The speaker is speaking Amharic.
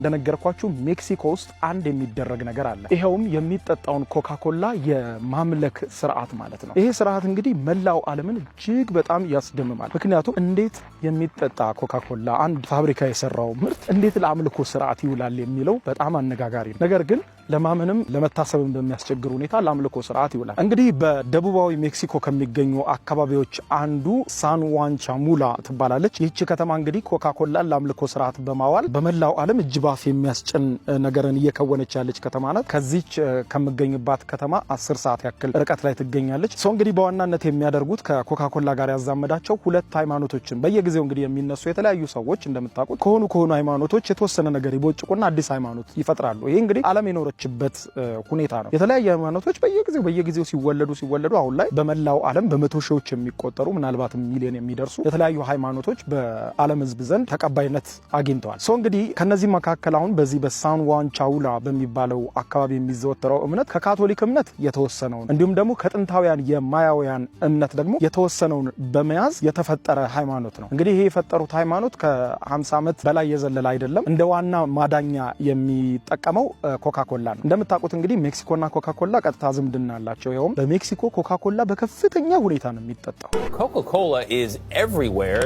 እንደነገርኳችሁ ሜክሲኮ ውስጥ አንድ የሚደረግ ነገር አለ። ይሄውም የሚጠጣውን ኮካኮላ የማምለክ ስርዓት ማለት ነው። ይሄ ስርዓት እንግዲህ መላው ዓለምን እጅግ በጣም ያስደምማል። ምክንያቱም እንዴት የሚጠጣ ኮካኮላ አንድ ፋብሪካ የሰራው ምርት እንዴት ለአምልኮ ስርዓት ይውላል የሚለው በጣም አነጋጋሪ ነው። ነገር ግን ለማመንም ለመታሰብም በሚያስቸግር ሁኔታ ለአምልኮ ስርዓት ይውላል። እንግዲህ በደቡባዊ ሜክሲኮ ከሚገኙ አካባቢዎች አንዱ ሳን ዋን ቻሙላ ትባላለች። ይህች ከተማ እንግዲህ ኮካኮላን ለአምልኮ ስርዓት በማዋል በመላው ዓለም እጅ ባፍ የሚያስጭን ነገርን እየከወነች ያለች ከተማ ናት። ከዚች ከምገኝባት ከተማ 10 ሰዓት ያክል ርቀት ላይ ትገኛለች። ሰው እንግዲህ በዋናነት የሚያደርጉት ከኮካኮላ ጋር ያዛመዳቸው ሁለት ሃይማኖቶችን በየጊዜው እንግዲህ የሚነሱ የተለያዩ ሰዎች እንደምታውቁት ከሆኑ ሃይማኖቶች የተወሰነ ነገር ይቦጭቁና አዲስ ሃይማኖት ይፈጥራሉ። ይሄ እንግዲህ ዓለም የኖረችበት ሁኔታ ነው። የተለያዩ ሃይማኖቶች በየጊዜው ሲወለዱ አሁን ላይ በመላው ዓለም በመቶ ሺዎች የሚቆጠሩ ምናልባት ሚሊዮን የሚደርሱ የተለያዩ ሃይማኖቶች በዓለም ሕዝብ ዘንድ ተቀባይነት አግኝተዋል። ሰው እንግዲህ ከነዚህ መካከል አሁን በዚህ በሳን ዋን ቻውላ በሚባለው አካባቢ የሚዘወተረው እምነት ከካቶሊክ እምነት የተወሰነውን እንዲሁም ደግሞ ከጥንታውያን የማያውያን እምነት ደግሞ የተወሰነውን በመያዝ የተፈጠረ ሃይማኖት ነው። እንግዲህ ይሄ የፈጠሩት ሃይማኖት ከ50 ዓመት በላይ የዘለለ አይደለም። እንደ ዋና ማዳኛ የሚጠቀመው ኮካኮላ ነው። እንደምታውቁት እንግዲህ ሜክሲኮና ኮካኮላ ቀጥታ ዝምድና አላቸው። ይኸውም በሜክሲኮ ኮካኮላ በከፍተኛ ሁኔታ ነው የሚጠጣው። Coca-Cola is everywhere.